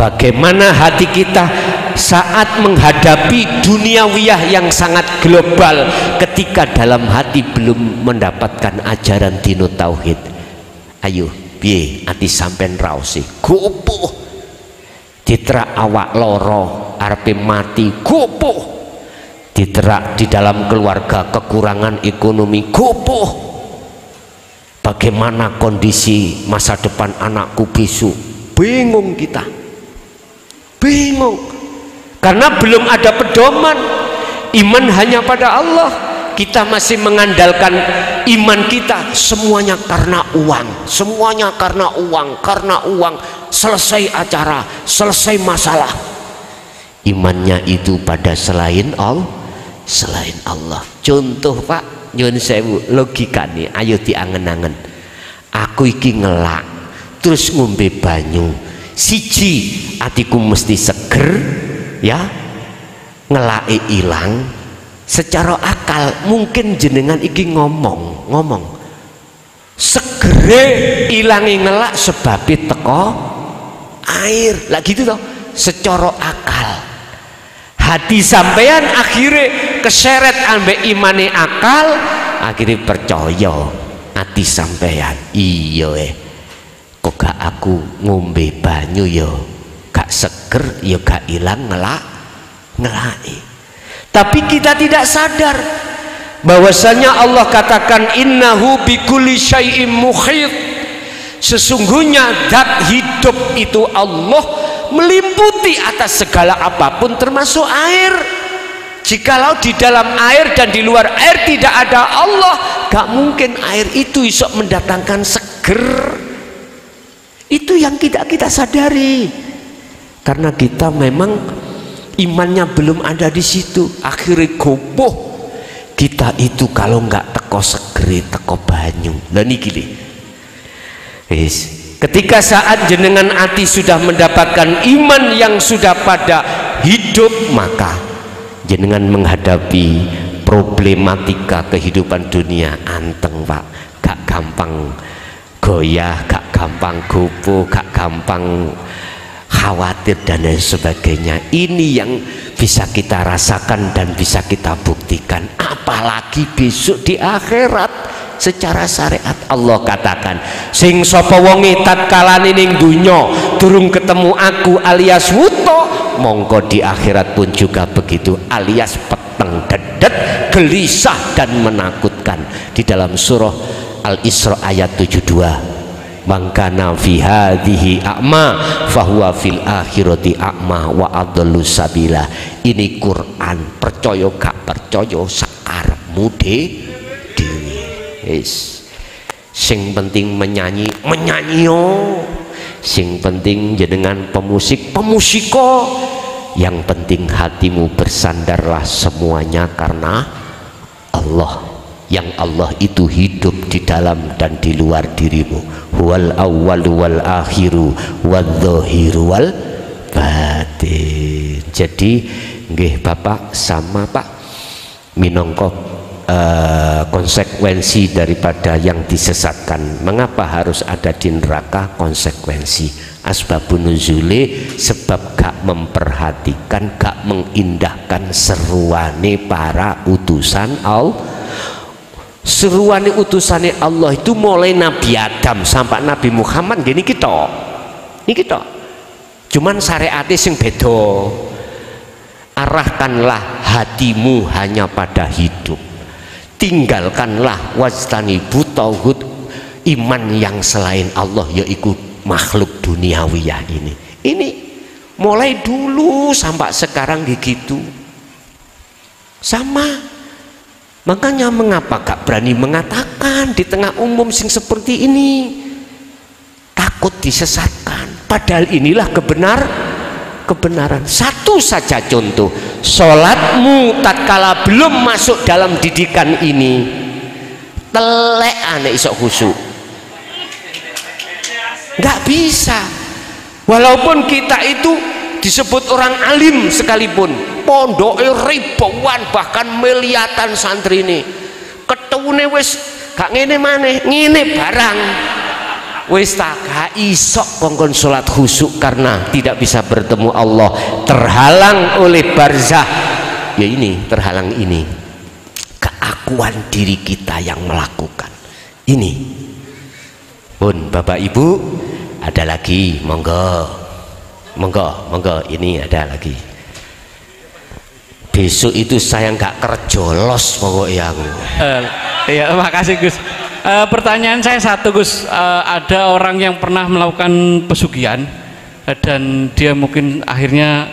bagaimana hati kita saat menghadapi duniawiyah yang sangat global ketika dalam hati belum mendapatkan ajaran dino tauhid. Ayo piye ati sampean raosi gopoh, diterak awak loro arepe mati gopoh, diterak di dalam keluarga kekurangan ekonomi gopoh, bagaimana kondisi masa depan anakku besok, bingung kita, bingung karena belum ada pedoman. Iman hanya pada Allah, kita masih mengandalkan iman kita semuanya karena uang, semuanya karena uang, karena uang. Selesai acara, selesai masalah, imannya itu pada selain Allah, selain Allah. Contoh Pak, nyuwun sewu logikane, ayo diangen-angen. Aku iki ngelak terus ngombe banyu, siji atiku mesti seger ya, ngelake ilang. Secara akal mungkin jenengan iki ngomong segere ilangi ngelak sebabnya teko air lah gitu toh. Secara akal hati sampean akhirnya keseret ambek imane akal, akhirnya percaya hati sampean iya kok gak aku ngombe banyu yo gak seger yo gak ilang ngelaki. Tapi kita tidak sadar bahwasanya Allah katakan innahu bikulli syai'im muhit, sesungguhnya zat hidup itu Allah meliputi atas segala apapun termasuk air. Jikalau di dalam air dan di luar air tidak ada Allah, gak mungkin air itu bisa mendatangkan seger. Itu yang tidak kita sadari karena kita memang imannya belum ada di situ. Akhirnya gopoh kita itu kalau nggak teko segeri teko banyu. Lah niki ketika saat jenengan ati sudah mendapatkan iman yang sudah pada hidup, maka jenengan menghadapi problematika kehidupan dunia anteng Pak, gak gampang goyah, gak gampang gopoh, gak gampang khawatir dan lain sebagainya. Ini yang bisa kita rasakan dan bisa kita buktikan, apalagi besok di akhirat. Secara syariat Allah katakan sing sapa wonge tatkala ning dunya durung ketemu aku alias wuto, mongko di akhirat pun juga begitu alias peteng dedet, gelisah dan menakutkan. Di dalam surah Al-Isra ayat 72, mangkana fi hadhihi a'ma fahuwa fil akhirati a'ma wa adallu sabila. Ini Quran, percaya gak percaya sakarepmu dhewe. Sing penting menyanyi yo, sing penting jenengan pemusik pemusiko, yang penting hatimu bersandarlah semuanya karena Allah, yang Allah itu hidup di dalam dan di luar dirimu. Huwal awwalu wal akhiru wadh-dhahiru wal batin. Jadi nggih Bapak sama Pak minangka konsekuensi daripada yang disesatkan. Mengapa harus ada di neraka? Konsekuensi asbabun nuzule, sebab gak memperhatikan, gak mengindahkan seruane para utusan Allah. Seruane utusane Allah itu mulai Nabi Adam sampai Nabi Muhammad gini kita cuman syariatnya sing beda. Arahkanlah hatimu hanya pada hidup, tinggalkanlah wajtanibu tauhid, iman yang selain Allah yaitu makhluk duniawiyah ini mulai dulu sampai sekarang gitu sama. Makanya mengapa gak berani mengatakan di tengah umum sing seperti ini, takut disesatkan, padahal inilah kebenaran. Satu saja contoh, sholatmu tatkala belum masuk dalam didikan ini telek aneh isok khusyuk, nggak bisa. Walaupun kita itu disebut orang alim sekalipun, pondok ribuan bahkan miliatan santri ini ketune wis gak ngene maneh, ngene barang wis tak gak isok kongkon sholat khusyuk karena tidak bisa bertemu Allah, terhalang oleh barzah. Ya ini terhalang, ini keakuan diri kita yang melakukan ini. Pun Bapak Ibu ada lagi, monggo monggo, ini ada lagi. Besok itu saya nggak kerjolos pokoknya. Iya, makasih Gus. Pertanyaan saya satu Gus, ada orang yang pernah melakukan pesugihan dan dia mungkin akhirnya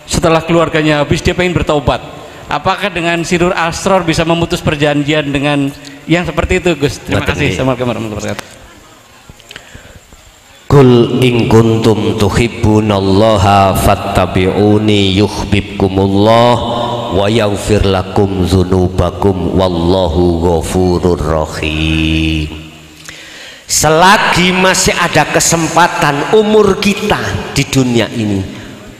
setelah keluarganya habis dia pengen bertobat. Apakah dengan sirul asror bisa memutus perjanjian dengan yang seperti itu Gus? Terima kasih. Assalamualaikum warahmatullahi wabarakatuh. Kul in kuntum tuhibbunallaha fattabi'uni yuhibbukumullah wa yaghfir lakum dzunubakum wallahu ghafurur rahim. Selagi masih ada kesempatan umur kita di dunia ini,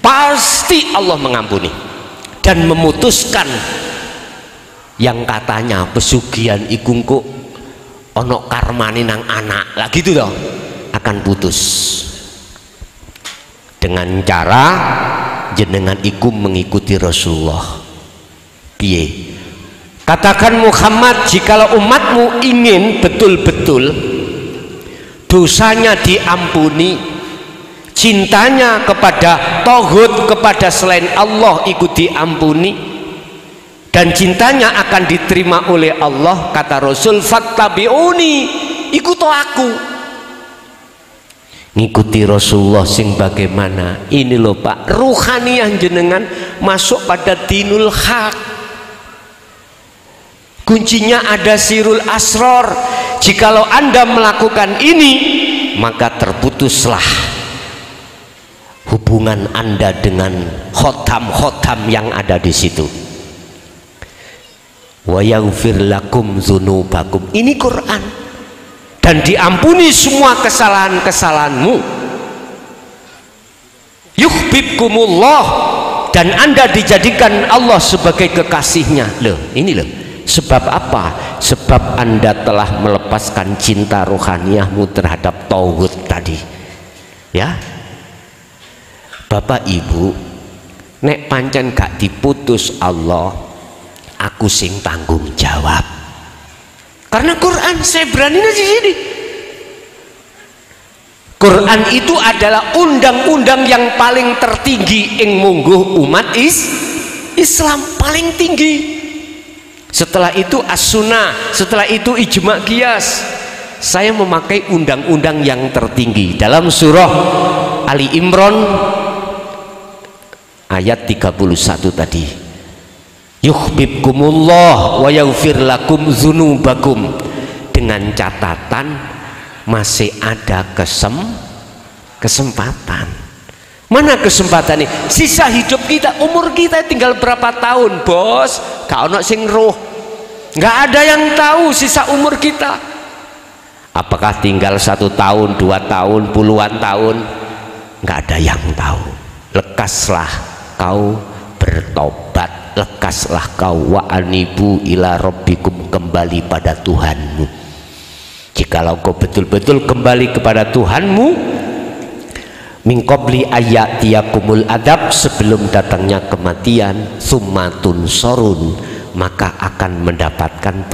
pasti Allah mengampuni dan memutuskan yang katanya pesugihan iku engko ana karmane nang anak. Lah gitu toh, akan putus dengan cara jenengan iku mengikuti Rasulullah. Piye? Katakan Muhammad, jikalau umatmu ingin betul-betul dosanya diampuni, cintanya kepada tauhid, kepada selain Allah ikut diampuni, dan cintanya akan diterima oleh Allah, kata Rasul, fattabi'uni, ikuti aku. Ngikuti Rasulullah sing bagaimana? Ini loh Pak, ruhaniyah jenengan masuk pada dinul haq. Kuncinya ada sirul asror. Jikalau Anda melakukan ini, maka terputuslah hubungan Anda dengan khotam-khotam yang ada di situ. Wa yaghfir lakum dzunubakum. Ini Quran. Dan diampuni semua kesalahan-kesalahanmu. Yuhibbukumullah, dan Anda dijadikan Allah sebagai kekasihnya. Loh, ini loh. Sebab apa? Sebab Anda telah melepaskan cinta rohaniyahmu terhadap tauhid tadi. Ya. Bapak Ibu, nek pancen gak diputus Allah, aku sing tanggung jawab. Karena Quran saya berani di sini. Quran itu adalah undang-undang yang paling tertinggi ing mungguh umat Islam, paling tinggi. Setelah itu as-sunnah, setelah itu ijma' qiyas. Saya memakai undang-undang yang tertinggi. Dalam surah Ali Imran ayat 31 tadi, yuhibbukumullah wa yaghfir lakum dzunubakum, dengan catatan masih ada kesempatan. Mana kesempatan ini? Sisa hidup kita, umur kita tinggal berapa tahun, bos? Gak ono sing roh, nggak ada yang tahu sisa umur kita. Apakah tinggal 1 tahun, 2 tahun, puluhan tahun? Nggak ada yang tahu. Lekaslah kau bertobat, lekaslah kau wa anibu ila rabbikum, kembali pada Tuhanmu. Jikalau kau betul-betul kembali kepada Tuhanmu, min qabli ayatiyakumul adab, sebelum datangnya kematian, summatun sorun, maka akan mendapatkan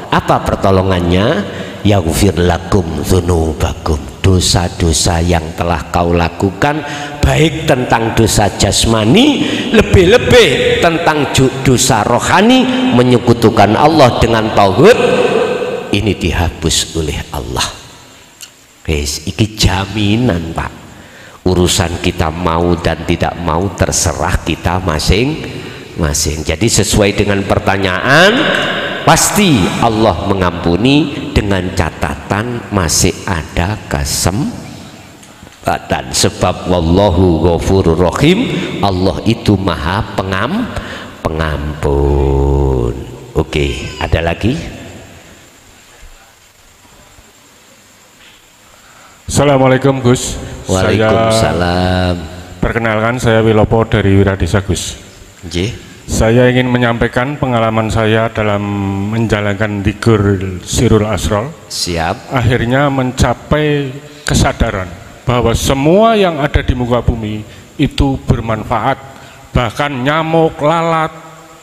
apa pertolongannya? Yaghfir lakum dzunubakum, dosa-dosa yang telah kau lakukan, baik tentang dosa jasmani, lebih-lebih tentang dosa rohani, menyekutukan Allah dengan tauhid, ini dihapus oleh Allah. Guys, iki jaminan Pak. Urusan kita mau dan tidak mau terserah kita masing-masing. Jadi sesuai dengan pertanyaan, pasti Allah mengampuni dengan catatan masih ada kesempatan. Sebab wallahu ghafurur rahim, Allah itu maha pengampun. Oke, ada lagi? Assalamualaikum Gus. Waalaikumsalam. Perkenalkan, saya Wilopo dari Wiradesa Gus. Nggih. Saya ingin menyampaikan pengalaman saya dalam menjalankan dzikir Sirul Asrol. Siap. Akhirnya mencapai kesadaran bahwa semua yang ada di muka bumi itu bermanfaat. Bahkan nyamuk, lalat,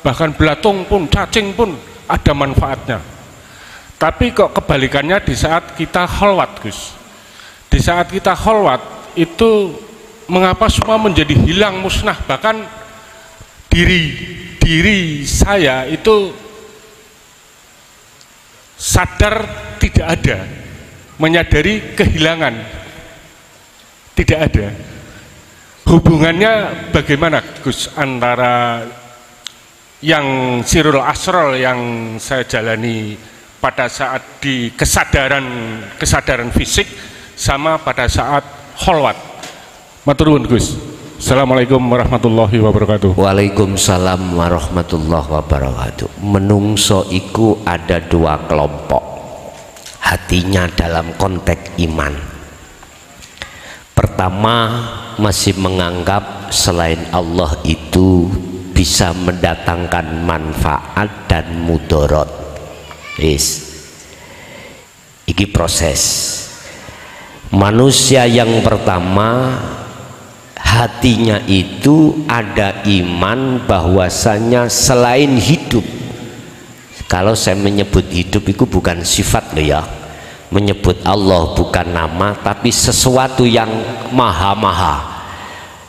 bahkan belatung pun, cacing pun ada manfaatnya. Tapi kok kebalikannya di saat kita kholwat, Gus. Di saat kita kholwat itu mengapa semua menjadi hilang, musnah, bahkan diri saya itu sadar tidak ada, menyadari kehilangan tidak ada. Hubungannya bagaimana, Gus, antara yang Sirul Asrol yang saya jalani pada saat di kesadaran fisik sama pada saat kholwat? Matur nuwun, Gus. Assalamualaikum warahmatullahi wabarakatuh. Waalaikumsalam warahmatullahi wabarakatuh. Menungso iku ada dua kelompok hatinya dalam konteks iman. Pertama, masih menganggap selain Allah itu bisa mendatangkan manfaat dan mudarat. Iki proses. Manusia yang pertama, hatinya itu ada iman bahwasanya selain hidup, kalau saya menyebut hidup itu bukan sifat loh ya, menyebut Allah bukan nama, tapi sesuatu yang maha-maha,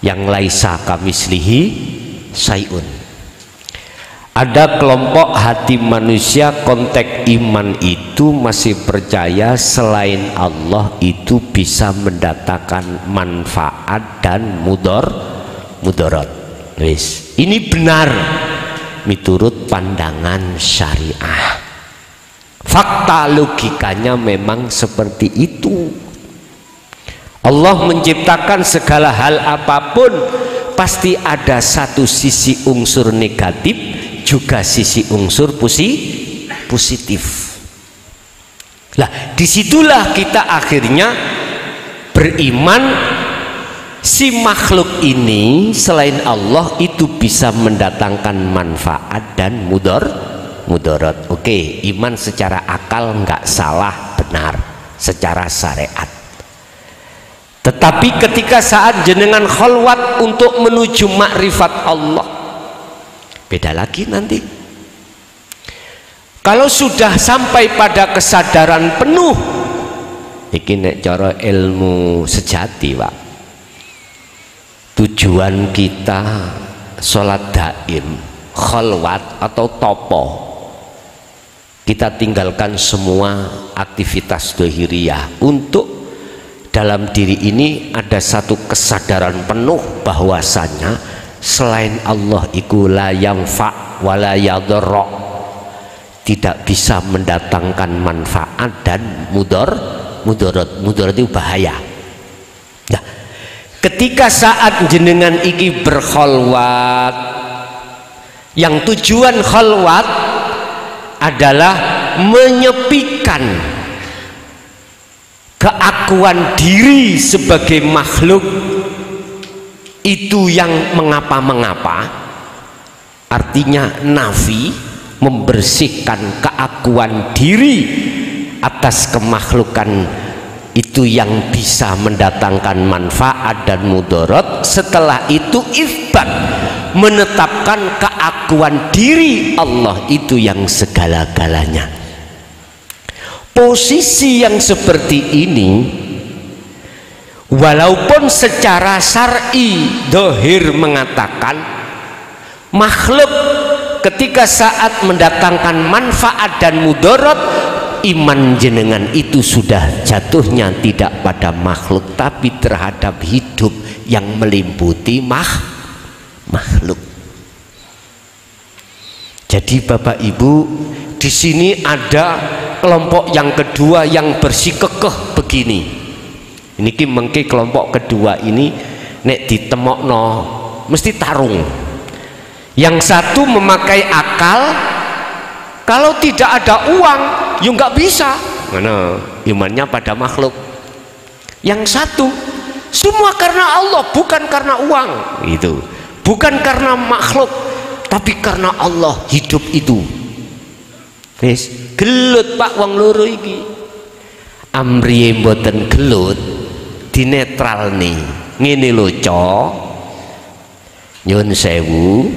yang laisa kamislihi syai'un. Ada kelompok hati manusia konteks iman itu masih percaya selain Allah itu bisa mendatangkan manfaat dan mudarat. Ini benar miturut pandangan syariah. Fakta logikanya memang seperti itu. Allah menciptakan segala hal apapun pasti ada satu sisi unsur negatif, juga sisi unsur positif. Lah, disitulah kita akhirnya beriman si makhluk ini selain Allah itu bisa mendatangkan manfaat dan mudarat. Oke, iman secara akal nggak salah, benar secara syariat. Tetapi ketika saat jenengan kholwat untuk menuju makrifat Allah, beda lagi nanti. Kalau sudah sampai pada kesadaran penuh, iki nek cara ilmu sejati, Pak, tujuan kita sholat daim, kholwat atau topo, kita tinggalkan semua aktivitas dohiriyah untuk dalam diri ini ada satu kesadaran penuh bahwasanya selain Allah iku la yanfa wa la yadhurra, tidak bisa mendatangkan manfaat dan mudarat itu bahaya. Nah, ketika saat jenengan iki berkholwat, yang tujuan kholwat adalah menyepikan keakuan diri sebagai makhluk itu yang mengapa-mengapa, artinya nafi, membersihkan keakuan diri atas kemakhlukan itu yang bisa mendatangkan manfaat dan mudarat. Setelah itu ifbat, menetapkan keakuan diri Allah itu yang segala-galanya. Posisi yang seperti ini walaupun secara syar'i dohir mengatakan makhluk ketika saat mendatangkan manfaat dan mudarat, iman jenengan itu sudah jatuhnya tidak pada makhluk tapi terhadap hidup yang meliputi makhluk. Jadi Bapak Ibu, di sini ada kelompok yang kedua yang bersikekeh begini. Ini mengki kelompok kedua ini nek ditemokno mesti tarung. Yang satu memakai akal, kalau tidak ada uang ya nggak bisa. Mana imannya pada makhluk. Yang satu semua karena Allah, bukan karena uang. Itu bukan karena makhluk, tapi karena Allah hidup itu. Wis gelut Pak wong loro iki. Amriye mboten gelut, dinetral nih. Ngene lho, Cok. Nyun sewu.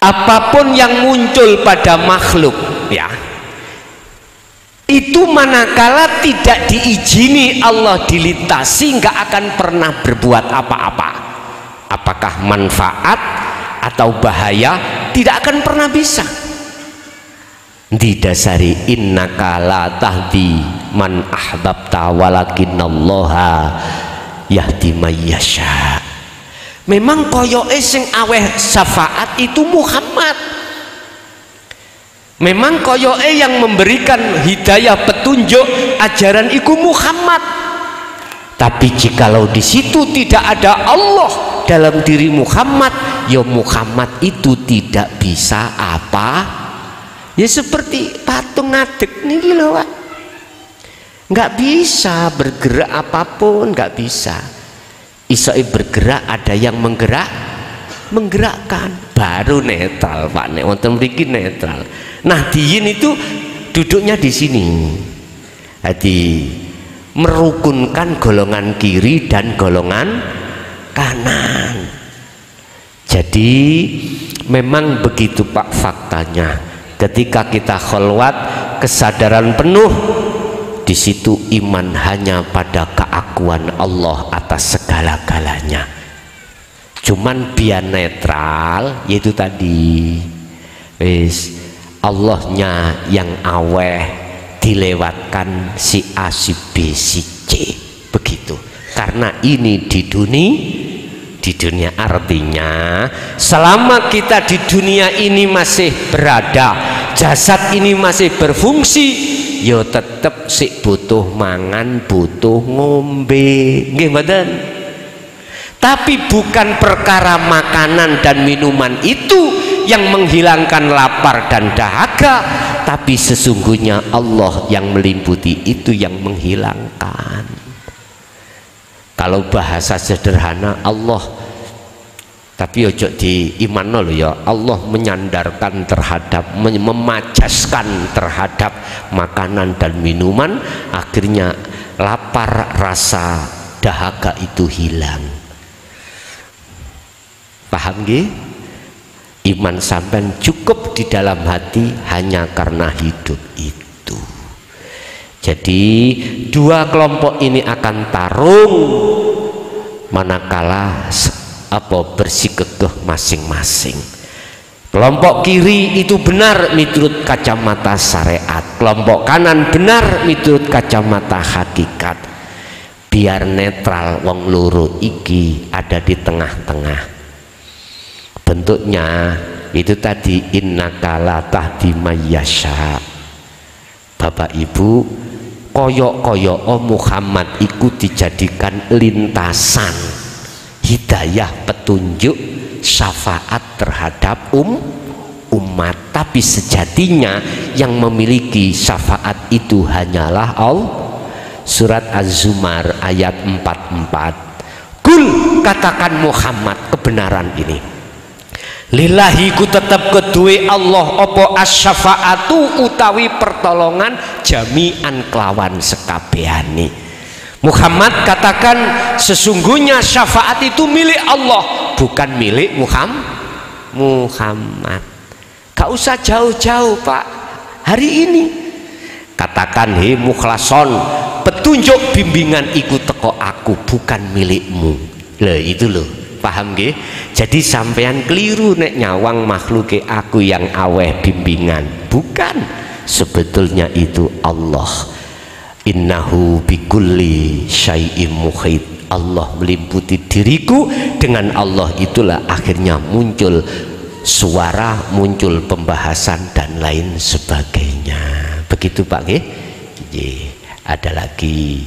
Apapun yang muncul pada makhluk, ya, itu manakala tidak diizini Allah dilintasi, nggak akan pernah berbuat apa-apa. Apakah manfaat atau bahaya, tidak akan pernah bisa. Didasari innaka la tahdi man ahbabta walakinallaha yahdi may yasha. Memang koyoke sing aweh syafaat itu Muhammad. Memang koyoke yang memberikan hidayah petunjuk ajaran itu Muhammad. Tapi jikalau di situ tidak ada Allah dalam diri Muhammad, ya Muhammad itu tidak bisa apa. Ya seperti patung ngadeg niki lho, Pak. Nggak bisa bergerak apapun, nggak bisa. Isoi bergerak, ada yang menggerakkan, baru netral Pak. Nek wonten mriki netral. Nah, diin itu duduknya di sini. Jadi merukunkan golongan kiri dan golongan kanan. Jadi memang begitu Pak faktanya. Ketika kita kholwat, kesadaran penuh, di situ iman hanya pada keakuan Allah atas segala-galanya. Cuman biar netral, yaitu tadi wis Allahnya yang aweh dilewatkan si A, si B, si C, begitu. Karena ini di dunia artinya selama kita di dunia ini masih berada, jasad ini masih berfungsi, yo tetep sik butuh mangan, butuh ngombe, nggih mboten? Tapi bukan perkara makanan dan minuman itu yang menghilangkan lapar dan dahaga, tapi sesungguhnya Allah yang meliputi itu yang menghilangkan. Kalau bahasa sederhana Allah, tapi ojo di iman lho ya, Allah menyandarkan terhadap, memacaskan terhadap makanan dan minuman, akhirnya lapar, rasa dahaga itu hilang. Paham nggih? Iman sampean cukup di dalam hati hanya karena hidup itu. Jadi dua kelompok ini akan tarung manakala bersikukuh masing-masing. Kelompok kiri itu benar menurut kacamata syariat, kelompok kanan benar menurut kacamata hakikat. Biar netral, wong loro iki ada di tengah-tengah. Bentuknya itu tadi innaka la tahdi may yasha. Bapak Ibu, koyok-koyok Muhammad iku dijadikan lintasan hidayah, petunjuk, syafaat terhadap umat. Tapi sejatinya yang memiliki syafaat itu hanyalah Allah. Surat Az-Zumar ayat 44. Kul, katakan Muhammad kebenaran ini. Lillahi ku tetap kedue Allah opo asyafaatu utawi pertolongan jami'an kelawan sekabehane. Muhammad katakan sesungguhnya syafaat itu milik Allah, bukan milik Muhammad. Gak usah jauh-jauh Pak, hari ini katakan he mukhlason, petunjuk bimbingan ikut teko aku, bukan milikmu. Loh itu loh, paham nggih? Jadi sampean keliru nek nyawang makhluke aku yang aweh bimbingan, bukan, sebetulnya itu Allah. Innahu bikulli syai'im muhit. Allah meliputi diriku, dengan Allah itulah akhirnya muncul suara, muncul pembahasan dan lain sebagainya. Begitu Pak nggih? Ada lagi